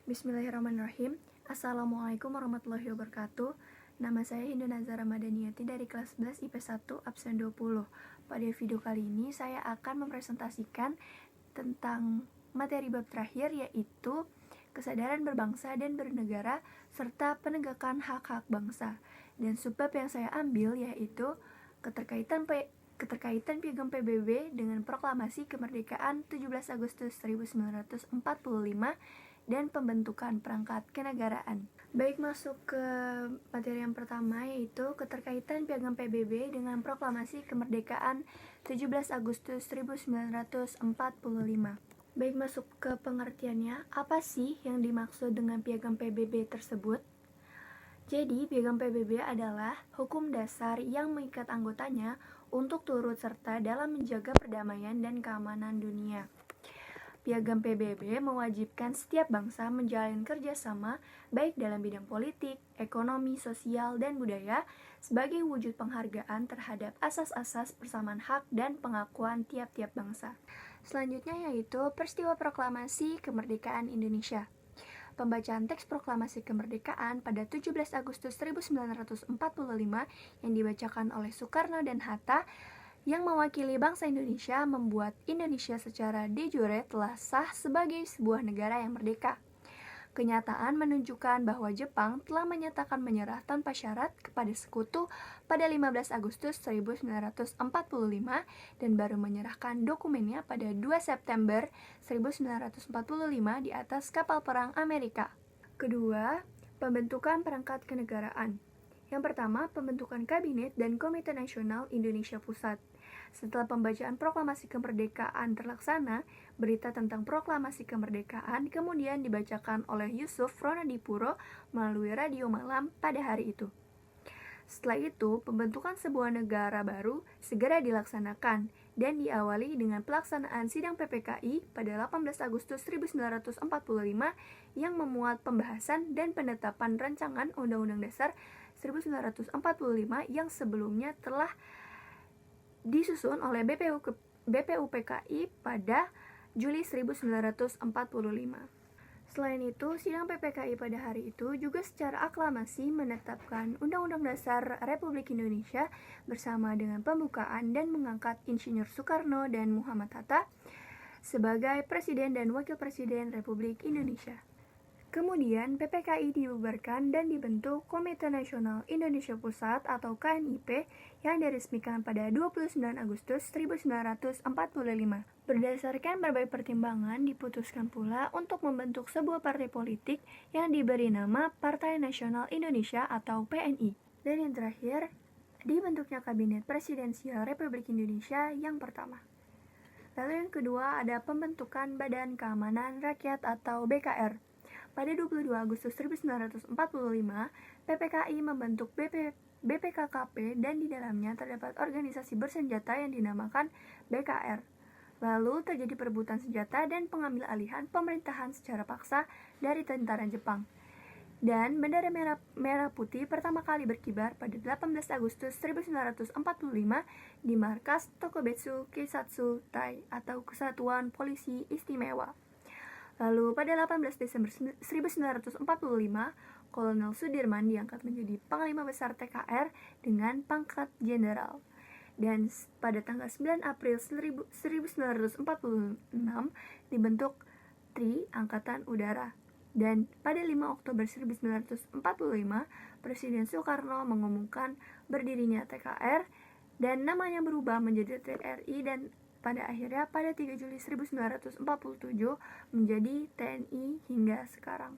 Bismillahirrahmanirrahim. Assalamualaikum warahmatullahi wabarakatuh. Nama saya Hindu Nazara Madaniyati dari kelas 11 IP 1 absen 20. Pada video kali ini saya akan mempresentasikan tentang materi bab terakhir, yaitu kesadaran berbangsa dan bernegara serta penegakan hak-hak bangsa. Dan subbab yang saya ambil yaitu keterkaitan Piagam PBB dengan Proklamasi Kemerdekaan 17 Agustus 1945 dan pembentukan perangkat kenegaraan. Baik, masuk ke materi yang pertama, yaitu keterkaitan Piagam PBB dengan Proklamasi Kemerdekaan 17 Agustus 1945. Baik, masuk ke pengertiannya, apa sih yang dimaksud dengan Piagam PBB tersebut? Jadi, Piagam PBB adalah hukum dasar yang mengikat anggotanya untuk turut serta dalam menjaga perdamaian dan keamanan dunia. Piagam PBB mewajibkan setiap bangsa menjalin kerjasama baik dalam bidang politik, ekonomi, sosial, dan budaya sebagai wujud penghargaan terhadap asas-asas persamaan hak dan pengakuan tiap-tiap bangsa. Selanjutnya yaitu peristiwa proklamasi kemerdekaan Indonesia. Pembacaan teks proklamasi kemerdekaan pada 17 Agustus 1945 yang dibacakan oleh Soekarno dan Hatta yang mewakili bangsa Indonesia membuat Indonesia secara de jure telah sah sebagai sebuah negara yang merdeka. Kenyataan menunjukkan bahwa Jepang telah menyatakan menyerah tanpa syarat kepada sekutu pada 15 Agustus 1945 dan baru menyerahkan dokumennya pada 2 September 1945 di atas kapal perang Amerika. Kedua, pembentukan perangkat kenegaraan. Yang pertama, pembentukan Kabinet dan Komite Nasional Indonesia Pusat. Setelah pembacaan proklamasi kemerdekaan terlaksana, berita tentang proklamasi kemerdekaan kemudian dibacakan oleh Yusuf Ronodipuro melalui radio malam pada hari itu. Setelah itu, pembentukan sebuah negara baru segera dilaksanakan dan diawali dengan pelaksanaan sidang PPKI pada 18 Agustus 1945 yang memuat pembahasan dan penetapan rancangan Undang-Undang Dasar 1945 yang sebelumnya telah disusun oleh BPUPKI pada Juli 1945. Selain itu, sidang PPKI pada hari itu juga secara aklamasi menetapkan Undang-Undang Dasar Republik Indonesia bersama dengan pembukaan dan mengangkat Insinyur Soekarno dan Muhammad Hatta sebagai Presiden dan Wakil Presiden Republik Indonesia. Kemudian PPKI dibubarkan dan dibentuk Komite Nasional Indonesia Pusat atau KNIP yang diresmikan pada 29 Agustus 1945. Berdasarkan berbagai pertimbangan diputuskan pula untuk membentuk sebuah partai politik yang diberi nama Partai Nasional Indonesia atau PNI. Dan yang terakhir, dibentuknya Kabinet Presidensial Republik Indonesia yang pertama. Lalu yang kedua ada pembentukan Badan Keamanan Rakyat atau BKR. Pada 22 Agustus 1945, PPKI membentuk BPKKP dan di dalamnya terdapat organisasi bersenjata yang dinamakan BKR. Lalu terjadi perebutan senjata dan pengambil alihan pemerintahan secara paksa dari tentara Jepang. Dan bendera merah putih pertama kali berkibar pada 18 Agustus 1945 di markas Tokubetsu Keisatsu Tai atau Kesatuan Polisi Istimewa. Lalu pada 18 Desember 1945, Kolonel Sudirman diangkat menjadi Panglima Besar TKR dengan pangkat jenderal. Dan pada tanggal 9 April 1946 dibentuk TRI Angkatan Udara. Dan pada 5 Oktober 1945, Presiden Soekarno mengumumkan berdirinya TKR dan namanya berubah menjadi TRI dan pada akhirnya pada 3 Juli 1947 menjadi TNI hingga sekarang.